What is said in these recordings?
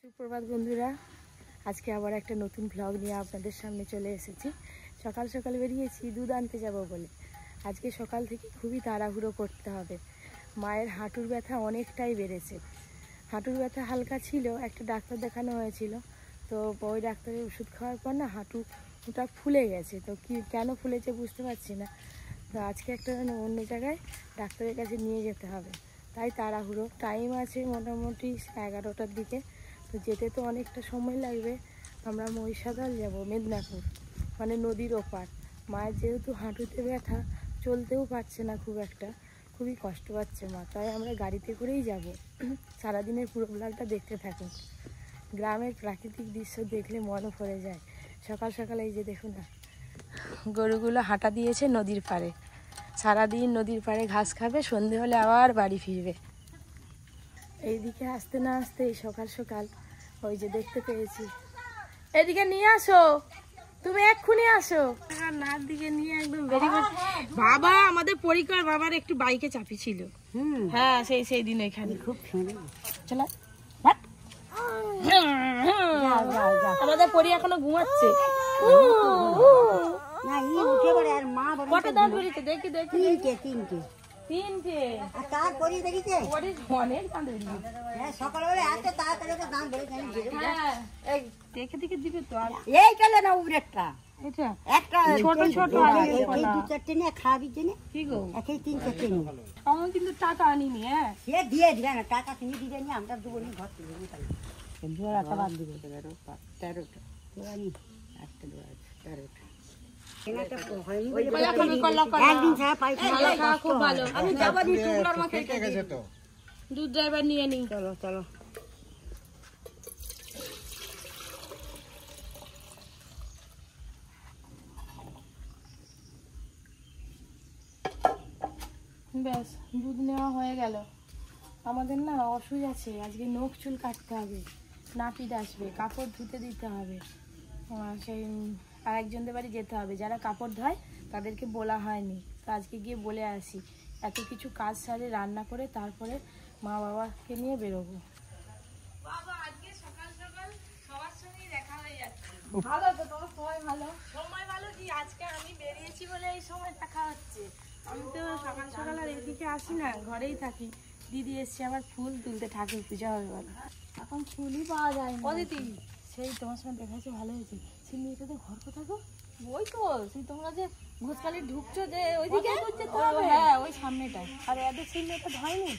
সুপ্রভাত বন্ধুরা, আজকে আবার একটা নতুন ব্লগ নিয়ে আপনাদের সামনে চলে এসেছি। সকাল সকাল বেরিয়েছি দুধ আনতে যাব বলে। আজকে সকাল থেকে খুবই তাড়াহুড়ো করতে হবে। মায়ের হাঁটুর ব্যথা অনেকটাই বেড়েছে। হাঁটুর ব্যথা হালকা ছিল, একটা ডাক্তার দেখানো হয়েছিল, তো ওই ডাক্তারের ওষুধ খাওয়ার পর না হাঁটুটা ফুলে গেছে। তো কেন ফুলেছে বুঝতে পারছি না। তো আজকে একটা অন্য জায়গায় ডাক্তারের কাছে নিয়ে যেতে হবে, তাই তাড়াহুড়ো। টাইম আছে মোটামুটি 11টার দিকে, তো যেতে তো অনেকটা সময় লাগবে। আমরা মহিষাদল যাব, মেদিনীপুর, মানে নদীর ওপার। মায়ের যেহেতু হাঁটুতে ব্যথা, চলতেও পারছে না খুব একটা, খুবই কষ্ট পাচ্ছে মা, তাই আমরা গাড়িতে করেই যাব। সারাদিনের পুরো ব্লগটা দেখতে থাকুন। গ্রামের প্রাকৃতিক দৃশ্য দেখলে মনও ভরে যায়। সকাল সকাল এই যে দেখুন না, গরুগুলো হাঁটা দিয়েছে নদীর পাড়ে। সারাদিন নদীর পাড়ে ঘাস খাবে, সন্ধে হলে আবার বাড়ি ফিরবে। এইদিকে আসতে না আসতে সকাল সকাল ওই যে দেখতে পেয়েছি। এদিকে নিয়ে আসো, তুমি এক্ষুনি আসো। নার দিকে নিয়ে একদম বেরিয়ে বাবা, আমাদের পরিকর বাবার একটু বাইকে চাপি ছিল। হ্যাঁ, সেই দিন এখানে খুব চলো। আমাদের পরি এখনো ঘুমাচ্ছে। কটা দাঁত বেরিয়েছে দেখি দেখি। তিনটে। অনেক দাঁত বেরিয়েছে সকালবেলা, এত তাড়াতাড়ি দাঁত বেরিয়েছে। দেখে দেখে দিবে তো। এই চলে না উপরেরটা, এটা একটা ছোট ছোট এই দু চারটে নিয়ে খাওয়াবি জন্য। কি গো, একই 3-4টে নিয়ে আমি কিন্তু টাকা আনিনি। হ্যাঁ, সে দিয়ে দিবে না, টাকা তুমি দিবে না, আমরা দেবো নি, ঘর থেকে দেবো। তাহলে জোড়াটা বাদ দিবে। 13টা জোড়ানি, একটা জোড়া 13টা। দুধ ড্রাইভার নিয়ে নি। চলো চলো। ব্যাস, দুধ নেওয়া হয়ে গেল। আমাদের না অসুবিধা আছে, আজকে নখ চুল কাটতে হবে, নাপিত আসবে, কাপড় ধুতে দিতে হবে, সেই আর একজনদের বাড়ি যেতে হবে, যারা কাপড় ধোয় তাদেরকে বলা হয়নি। তো আজকে গিয়ে বলে আসি। এত কিছু কাজ সারে রান্না করে তারপরে মা বাবাকে নিয়ে বেরোবো। আজকে সকাল সকাল সবার সঙ্গেই দেখা হয়ে যাচ্ছে। ভালো তো, তোমার সময় ভালো। সময় ভালো কি, আজকে আমি বেরিয়েছি বলে এই সময় দেখা হচ্ছে। আমি তো সকাল সকাল আর এদিকে আসি না, ঘরেই থাকি। দিদি এসছে আবার ফুল তুলতে, ঠাকুর পূজা হবে বলে। এখন ফুলই পাওয়া যায় না। দিদি, সেই তোমার সঙ্গে দেখা হয়েছে, ভালো হয়েছে। সেই মেয়েটাদের ঘর কোথায় গো? ওই তো সেই তোমরা যে ঘোষকালি ঢুকছো যে ওইদিকে। হ্যাঁ, ওই সামনেটায়। আর এদের সেই মেয়েটা ধয়নি,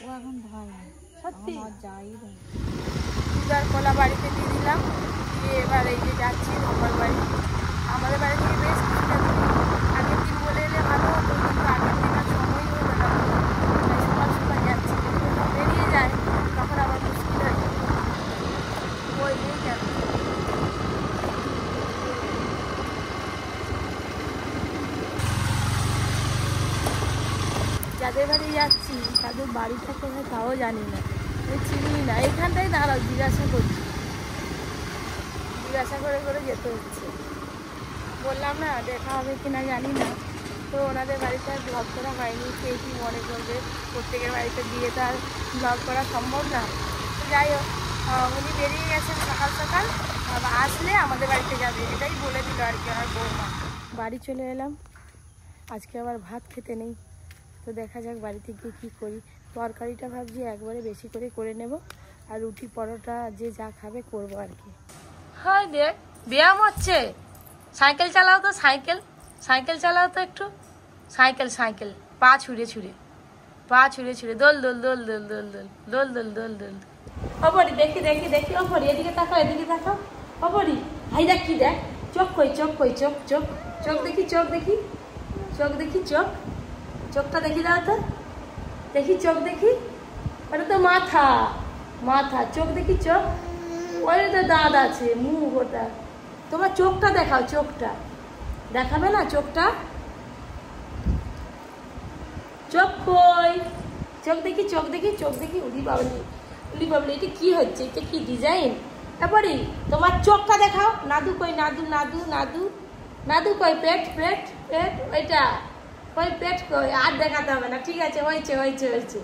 ও এখন ধয়নি। সত্যি যাই পূজার কলা বাড়িতে দিয়ে দিলাম, দিয়ে এবার এই যে যাচ্ছি আমার বাড়ি। আমাদের বাড়ি থেকে বেশ কিছুটা দূর। আগের দিন বলে এলে ভালো হতো, কিন্তু আগের দিন আর সময় হলো না। সকাল সকাল যাচ্ছি, বেরিয়ে যায় তখন আবার মুশকিল হয়। ওই নিয়ে যাচ্ছি। যাদের বাড়ি যাচ্ছি তাদের বাড়িটা কোথায় তাও জানি না, চিনি না। এখানটাই দাঁড়াও, জিজ্ঞাসা করছি, জিজ্ঞাসা করে করে যেতে হচ্ছে। বললাম না দেখা হবে কিনা জানি না। তো ওনাদের বাড়িতে আর ব্লগ করা হয়নি, কে কী মনে করবে। প্রত্যেকের বাড়িতে গিয়ে তো আর ব্লগ করা সম্ভব না। যাই হোক, উনি বেরিয়ে গেছেন সকাল সকাল, আসলে আমাদের বাড়িতে যাবে, এটাই বলে দিল আর কি আমার বৌমা। বাড়ি চলে এলাম, আজকে আবার ভাত খেতে নেই। তো দেখা যাক বাড়িতে গিয়ে কী করি। তরকারিটা ভাবছি একবারে বেশি করে নেব, আর রুটি পরোটা যে যা খাবে করবো আর কি। হয় দেখ, ব্যায়াম হচ্ছে। সাইকেল চালাও তো, সাইকেল সাইকেল চালাও তো একটু। সাইকেল সাইকেল পা ছুঁড়ে ছুঁড়ে, পা ছুঁড়ে ছুঁড়ে দোল দোল দোল দোল দোল দোল দোল দোল দোল দোল। অপরি দেখি দেখি দেখি, অপরি এদিকে তাকাও, এদিকে তাকাও। অপরি ভাই দেখ কি দেখ, চোখ কই, চোখ কই, চোখ চোখ চোখ দেখি, চোখ দেখি, চোখ দেখি, চোখ চোখটা দেখি দাও তো, দেখি চোখ দেখি। ওটা তো মাথা, মাথা। চোখ দেখি, চোখ। ওই তো দাঁত আছে, মুখ ওটা। তোমার চোখটা দেখাও, চোখটা দেখাবে না? চোখটা, চোখ কই, চোখ দেখি, চোখ দেখি, চোখ দেখি। উলি বাবলি, উলি বাবলি, এটা কি হচ্ছে? এটা কি ডিজাইন? তারপরে তোমার চোখটা দেখাও। নাদু কই, নাদু নাদু নাদু নাদু কই, পেট পেট পেট, ওইটা কই, পেট কই। আর দেখাতে হবে না, ঠিক আছে, হয়েছে হয়েছে হয়েছে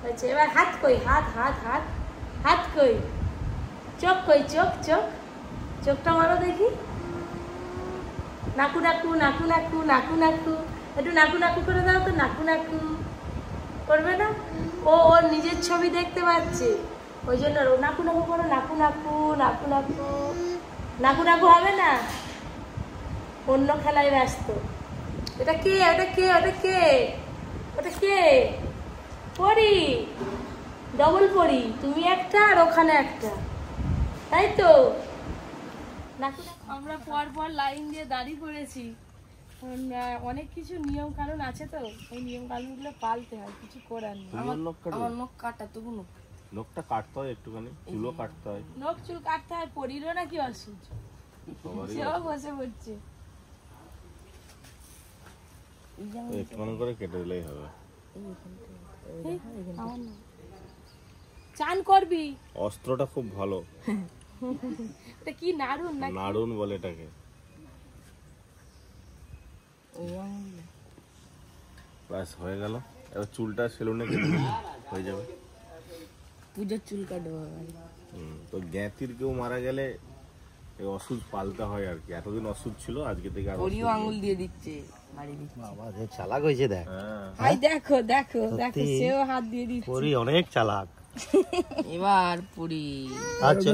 হয়েছে। এবার হাত কই, হাত হাত হাত, হাত কই, চোখ কই, চোখ চোখ, চোখটা মারো দেখি। নাকু নাকু নাকু নাকু নাকু নাকু, একটু নাকু নাকু করে দাও তো। নাকু নাকু করবে না? ও ওর নিজের ছবি দেখতে পাচ্ছে, ওই জন্য নাকু নাকু করো। নাকু নাকু নাকু নাকু নাকু নাকু হবে না, অন্য খেলায় ব্যস্ত। এটা কে? ওটা কে? ওটা কে? ওটা কে? পরি, ডবল পরি। তুমি একটা আর ওখানে একটা, তাই তো? আমরা পর পর লাইন দিয়ে দাঁড়িয়ে পড়েছি। অনেক কিছু নিয়ম কানুন আছে, তো এই নিয়ম কানুনগুলো পালতে হয়, কিছু করার নেই। আমার নখ কাটা, তবু নখটা কাটতে হয় একটুখানি, চুলও কাটতে হয়। নখ চুল কাটতে হয়, পরিরও নাকি অসুখ, সেও বসে পড়ছে। একটুখানি করে কেটে দিলেই হবে। চান করবি? অস্ত্রটা খুব ভালো। এটা কি নাড়ুন? নাড়ুন বলে এটাকে। ব্যাস হয়ে গেল। এবার চুলটা সেলুনে কেটে হয়ে যাবে। পূজার চুল কাটবো। তো জ্ঞাতির কেউ মারা গেলে এই ওষুধ পালতে হয় আর কি। এতদিন ওষুধ ছিল, আজকে থেকে আর ওরিও আঙুল দিয়ে দিচ্ছে, মারি দিচ্ছে। বাবা যে চালাক হয়েছে দেখ। ভাই দেখো দেখো দেখো, সেও হাত দিয়ে দিচ্ছে। পরি অনেক চালাক। এবার পুরি। আচ্ছা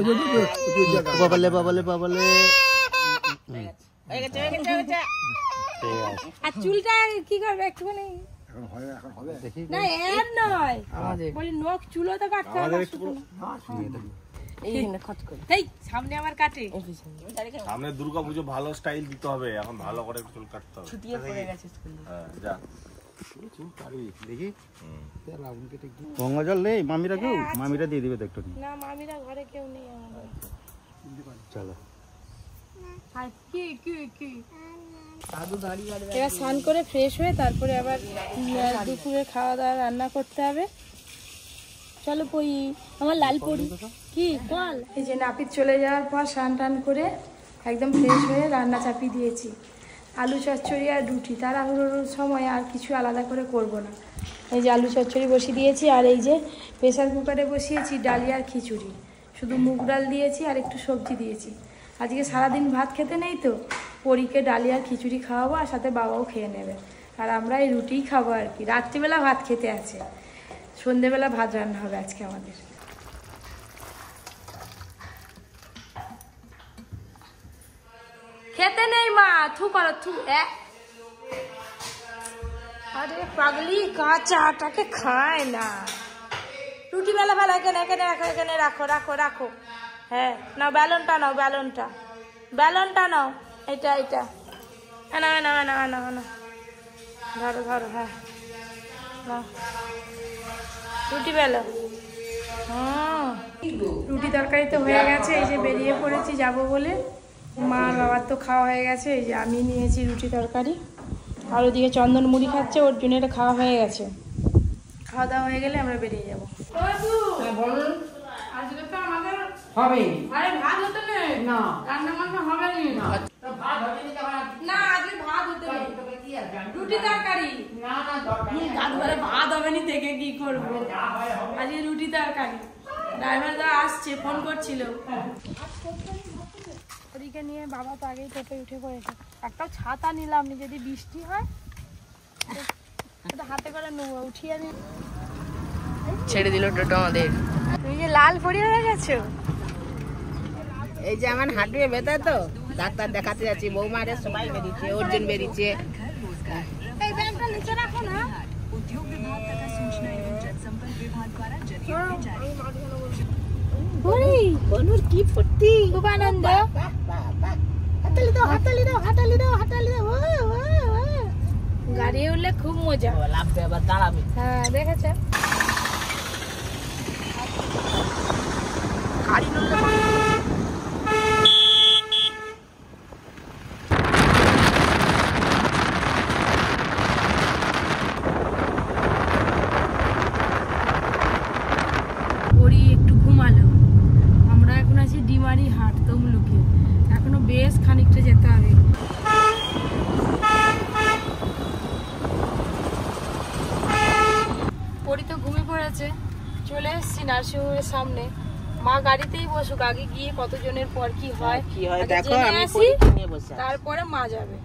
বাবালে বাবালে বাবালে। আর চুলটা কি করবে একটুখানি? না এর নয়, বলি নখ চুলও তো কাটতে হবে। সামনে আমার কাটে, সামনে দুর্গাপুজো ভালো স্টাইল দিতে হবে, এখন ভালো করে চুল কাটতে হবে। ছুটিয়ে পড়ে গেছে। যা দেখি গঙ্গা জল নেই মামিরা, কেউ মামিরা দিয়ে দিবে তো একটু। না মামিরা ঘরে কেউ নেই আমাদের। চলো এবার স্নান করে ফ্রেশ হয়ে তারপরে আবার দুপুরে খাওয়া দাওয়া রান্না করতে হবে। চলো পই, আমার লাল পরি কি বল। এই যে নাপিত চলে যাওয়ার পর স্নান টান করে একদম ফ্রেশ হয়ে রান্না চাপিয়ে দিয়েছি। আলু চচ্চড়ি আর রুটি, তাড়াহুড়োর সময় আর কিছু আলাদা করে করব না। এই যে আলু চচ্চড়ি বসিয়ে দিয়েছি, আর এই যে প্রেসার কুকারে বসিয়েছি ডালি আর খিচুড়ি, শুধু মুগ ডাল দিয়েছি আর একটু সবজি দিয়েছি। আজকে সারাদিন ভাত খেতে নেই, তো পরীকে ডালি আর খিচুড়ি খাওয়াবো, আর সাথে বাবাও খেয়ে নেবে। আর আমরা এই রুটিই খাবো আর কি। রাত্রিবেলা ভাত খেতে আছে, সন্ধেবেলা ভাত রান্না হবে আজকে আমাদের। খেতে নেই মা, থু করো থু। আরে পাগলি, কাঁচা আটাকে খায় না। রুটি বেলা ফেলা, এখানে এখানে রাখো, এখানে রাখো রাখো রাখো। হ্যাঁ নাও ব্যালনটা, নাও ব্যালনটা, ব্যালনটা নাও। এটা এটা না না না না না না, ধরো ধরো। হ্যাঁ নাও রুটি বেলো। রুটি তরকারি তো হয়ে গেছে। এই যে বেরিয়ে পড়েছি যাব বলে। মা আর বাবার তো খাওয়া হয়ে গেছে। এই যে আমি নিয়েছি রুটি তরকারি, আর ওদিকে চন্দন মুড়ি খাচ্ছে, ওর জন্য এটা খাওয়া হয়ে গেছে। খাওয়া দাওয়া হয়ে গেলে আমরা বেরিয়ে যাবো। আজকে তো আমাদের হবে ভাত হতে নেই, না রান্না বান্না হবে না। না আজকে ভাত হতে নেই, রুটি তরকারি। তারপরে ভাত হবে নি, থেকে কি করবো? আজকে রুটি তরকারি। ড্রাইভার দা আসছে, ফোন করছিল। ওদিকে নিয়ে বাবা তো আগেই টোপে উঠে পড়েছে। একটাও ছাতা নিলাম নি, যদি বৃষ্টি হয় হাতে করে নেবো, উঠিয়ে নি। ছেড়ে দিল টোটো আমাদের। তুমি যে লাল পরি হয়ে গেছো। এই যে আমার হাঁটুয়ে ব্যথা, তো ডাক্তার দেখাতে যাচ্ছি। বৌমাদের সবাই বেরিয়েছে, অর্জুন বেরিয়েছে। এই ব্যাগটা নিচে রাখো না। কি ফুর্তি, খুব আনন্দ। হাতালি দাও হাতালি দাও হাতালি দাও হাতালি দাও। গাড়ি উঠলে খুব মজা। লাভবে আবার দাঁড়াবে। হ্যাঁ দেখেছে গাড়ি উঠলে একটু ঘুমালো। আমরা এখন আছি ডিমারি হাট তমলুকে, এখনো বেশ খানিকটা যেতে হবে। পরি তো ঘুমিয়ে পড়েছে। চলে এসেছি নার্সিংহোমের সামনে। মা গাড়িতেই বসুক, আগে গিয়ে কতজনের পর কি হয় আগে দেখো, জেনে আমি আসি, পরীক্ষা নিয়ে বসে আছি। তারপরে মা যাবে।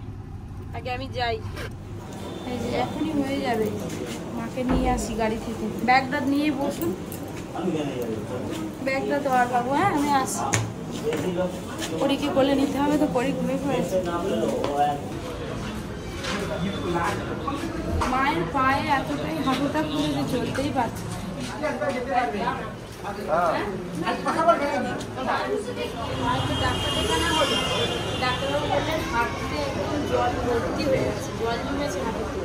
আগে আমি যাই, এই যে এখনই হয়ে যাবে। মাকে নিয়ে আসি গাড়ি থেকে, ব্যাগটা নিয়ে বসুন। ব্যাগটা তো আর পাবো। হ্যাঁ আমি আসি, পরীকে কোলে নিতে হবে তো, পরী ঘুরে পড়েছে। মায়ের পায়ে এতটাই হাঁটুটা খুলে যে চলতেই পারছে না। মাকে ডাক্তার দেখানো হলো, ডাক্তারবাবু বললেন হাঁটুতে একদম জল ভর্তি হয়ে গেছে, জল জমেছে হাঁটুতে,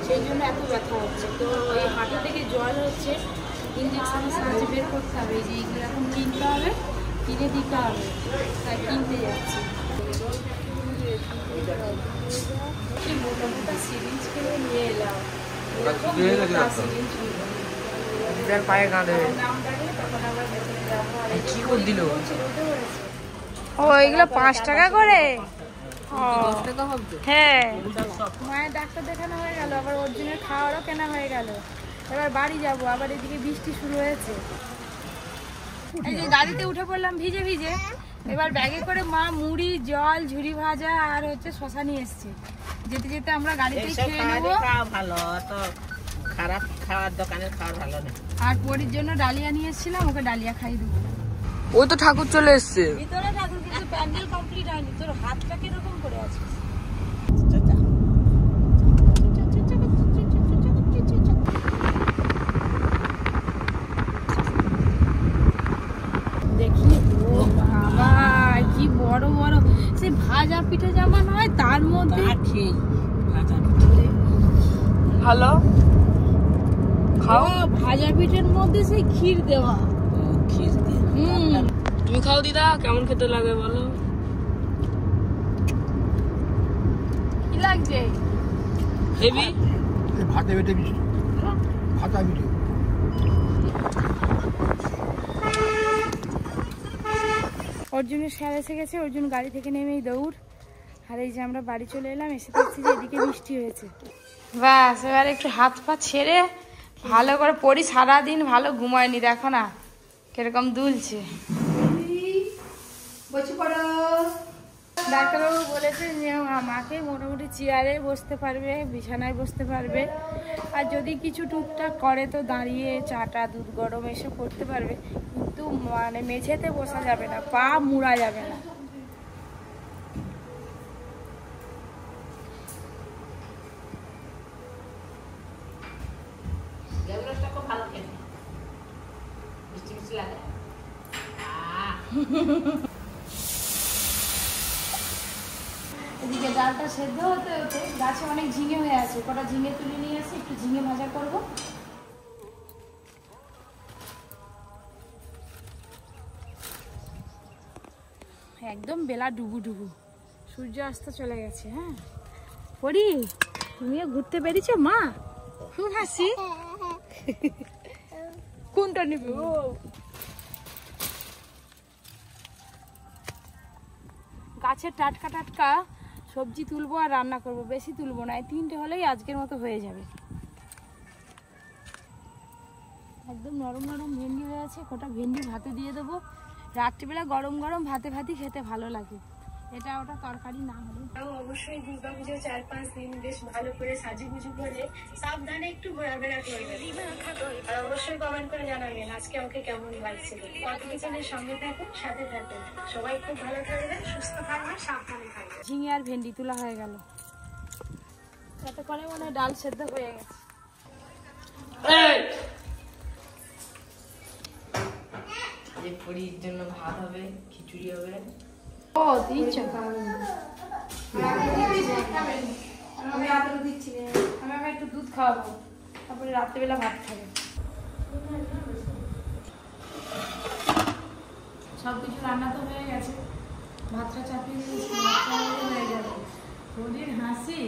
সেই জন্য এত ব্যথা হচ্ছে। তো এই হাঁটু থেকে জল হচ্ছে, ইঞ্জেকশনের সাহায্যে বের করতে হবে। এই যে এইগুলো এখন কিনতে হবে, কিনে দিতে হবে, তাই কিনতে যাচ্ছি। মোটা মোটা সিরিঞ্জ কিনে নিয়ে এলাম, পায়ে কাঁদে কি করে দিল? ও এগুলো 5 টাকা করে? হ্যাঁ, মায়ের ডাক্তার দেখানো হয়ে গেল, আবার অর্জুনের খাওয়ারও কেনা হয়ে গেল। এবার বাড়ি যাব, আবার এদিকে বৃষ্টি শুরু হয়েছে। এই যে গাড়িতে উঠে পড়লাম ভিজে ভিজে। এবার ব্যাগে করে মা মুড়ি, জল, ঝুরি ভাজা আর হচ্ছে শশা নিয়ে এসছে। যেতে যেতে আমরা গাড়িতেই এইসব খেয়ে নেবো। খাওয়া ভালো, তো খারাপ খাওয়ার দোকানের খাওয়ার ভালো না। আর পরির জন্য ডালিয়া নিয়ে এসেছিলাম, ওকে ডালিয়া খাইয়ে দেবো। ওই তো ঠাকুর চলে এসছে। ভিতরে ঠাকুর, কিন্তু প্যান্ডেল কমপ্লিট হয়নি। তোর হাতটা কিরকম করে আছে? দেখি ও বাবা কি বড় বড় সেই ভাজা পিঠে যেমন হয় তার মধ্যে ভালো খাও। ভাজা পিঠের মধ্যে সেই ক্ষীর দেওয়া। তুমি খাও দিদা, কেমন খেতে লাগে বলো? কি লাগছে? হেভি ভাতে বেটে ভাতা বেটে অর্জুনের স্যার এসে গেছে, অর্জুন গাড়ি থেকে নেমেই দৌড়। আর এই যে আমরা বাড়ি চলে এলাম, এসে দেখছি যে এদিকে বৃষ্টি হয়েছে। ব্যাস এবার একটু হাত পা ছেড়ে ভালো করে পড়ি। সারাদিন ভালো ঘুমায়নি, দেখো না কিরকম দুলছে। ডাক্তারবাবু বলেছেন যে মাকে মোটামুটি চেয়ারে বসতে পারবে, বিছানায় বসতে পারবে, আর যদি কিছু টুকটাক করে তো দাঁড়িয়ে চাটা, দুধ গরম এসব করতে পারবে, কিন্তু মানে মেঝেতে বসা যাবে না, পা মুড়া যাবে না। এদিকে ডালটা সেদ্ধ হতে হতে গাছে অনেক ঝিঙে হয়ে আছে, কটা ঝিঙে তুলে নিয়ে আসি, একটু ঝিঙে ভাজা করব। একদম বেলা ডুবু ডুবু, সূর্য অস্ত চলে গেছে। হ্যাঁ পরি, তুমিও ঘুরতে বেরিয়েছো? মা খুব হাসি। কোনটা নিবি? ও গাছের টাটকা টাটকা সবজি তুলবো আর রান্না করব, বেশি তুলবো না, এই 3টে হলেই আজকের মতো হয়ে যাবে। একদম নরম নরম ভেন্ডি হয়ে আছে, কটা ভেন্ডি ভাতে দিয়ে দেবো। রাত্রিবেলা গরম গরম ভাতে ভাতি খেতে ভালো লাগে, এটা ওটা তরকারি না হলে। অবশ্যই দুর্গাপুজোর 4-5 দিন বেশ ভালো করে সাজুগুজু করে সাবধানে একটু ঘোরাফেরা করবেন, আর অবশ্যই কমেন্ট করে জানাবেন আজকে আমাকে কেমন লাগছে। কিচেনের সঙ্গে থাকুন, সাথে থাকুন, সবাই খুব ভালো থাকবেন, সুস্থ থাকবেন, সাবধানে থাকবেন। ঝিঙে আর ভেন্ডি তোলা হয়ে গেল, তাতে করে মনে হয় ডাল সেদ্ধ হয়ে গেছে। পরির জন্য ভাত হবে, খিচুড়ি হবে। ও দিচ্ছ? আমি আদর দিচ্ছি, আমি আমাকে একটু দুধ খাওয়াবো, তারপরে রাত্রিবেলা ভাত খাবে। সব কিছু রান্না তো হয়ে গেছে, ভাতটা চাপিয়ে দিয়েছি, হয়ে যাবে। রোদির হাসি,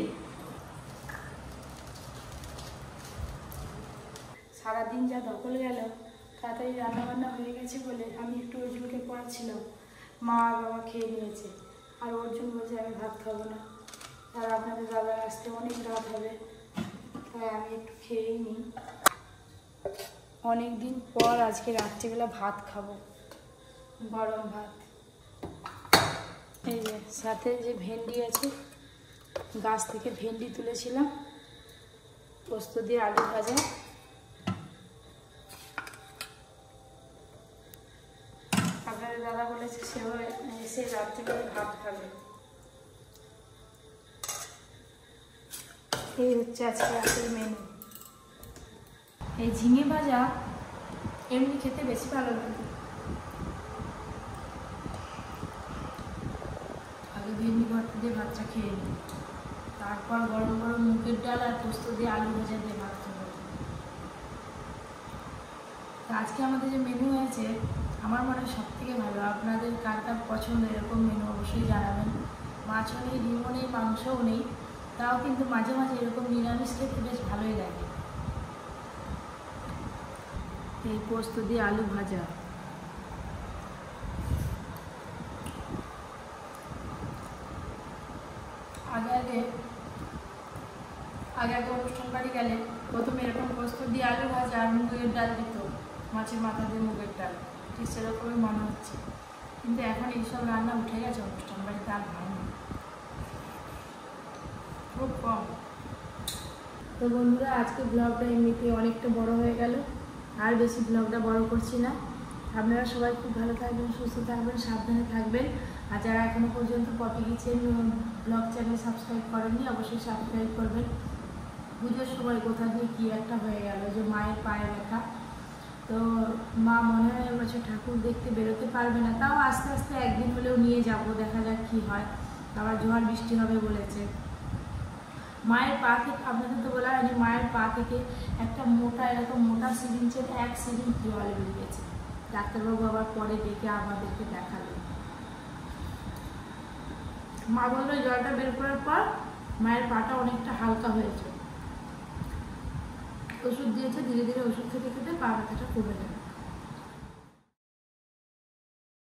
সারাদিন যা দখল গেল, তাড়াতাড়ি রান্নাবান্না হয়ে গেছে বলে আমি একটু অর্জুনকে পড়াচ্ছিলাম। মা আর বাবা খেয়ে নিয়েছে, আর অর্জুন বলছে আমি ভাত খাবো না, আর আপনাদের দাদা আসতে অনেক রাত হবে, তাই আমি একটু খেয়েই নিই। অনেক দিন পর আজকে রাত্রিবেলা ভাত খাবো, গরম ভাত। এই যে সাথে যে ভেন্ডি আছে, গাছ থেকে ভেন্ডি তুলেছিলাম, পোস্ত দিয়ে আলু ভাজা। আপনাদের দাদা বলেছে সেও এসে রাত্রিবেলা ভাত খাবে। এই হচ্ছে আজকে রাতের মেনু। এই ঝিঙে ভাজা এমনি খেতে বেশি ভালো লাগে। আগে ভেন্ডি ভর্তা দিয়ে ভাতটা খেয়ে নিই, তারপর গরম গরম মুগের ডাল আর পোস্ত দিয়ে আলু ভাজা দিয়ে ভাত খাবো। তো আজকে আমাদের যে মেনু হয়েছে আমার মনে হয় সব থেকে ভালো। আপনাদের কার কার পছন্দ এরকম মেনু অবশ্যই জানাবেন। মাছও নেই, ডিমও নেই, মাংসও নেই, তাও কিন্তু মাঝে মাঝে এরকম নিরামিষ খেতে বেশ ভালোই লাগে। এই পোস্ত দিয়ে আলু ভাজা। আগে আগে অনুষ্ঠান বাড়ি গেলে প্রথমে এরকম পোস্ত দিয়ে আলু ভাজা আর মুগের ডাল দিত, মাছের মাথা দিয়ে মুগের ডাল, ঠিক সেরকমই মনে হচ্ছে। কিন্তু এখন এইসব রান্না উঠে গেছে অনুষ্ঠান বাড়িতে, আর হয় না, খুব কম। তো বন্ধুরা আজকে ব্লগটা এমনিতে অনেকটা বড় হয়ে গেল, আর বেশি ব্লগটা বড় করছি না। আপনারা সবাই খুব ভালো থাকবেন, সুস্থ থাকবেন, সাবধানে থাকবেন। আর যারা এখনো পর্যন্ত Poppy kitchen blog channel subscribe করেননি অবশ্যই সাবস্ক্রাইব করবেন। পুজোর সময় কোথা দিয়ে কী একটা হয়ে গেল, যে মায়ের পায়ে ব্যথা, তো মা মনে হয় এবছর ঠাকুর দেখতে বেরোতে পারবে না, তাও আস্তে আস্তে একদিন হলেও নিয়ে যাব, দেখা যাক কী হয়। আবার ঝড় বৃষ্টি হবে বলেছে। মায়ের পা থেকে, আপনাদের তো বলা হয়নি, মায়ের পা থেকে একটা মোটা এরকম মোটা সিরিঞ্জের 1 সিরিঞ্জ জল বেরিয়েছে। ডাক্তারবাবু আবার পরে ডেকে আমাদেরকে দেখালো। মা বললো জলটা বের করার পর মায়ের পাটা অনেকটা হালকা হয়েছে। ওষুধ দিয়েছে, ধীরে ধীরে ওষুধ খেতে খেতে পা ব্যথাটা কমে যাবে।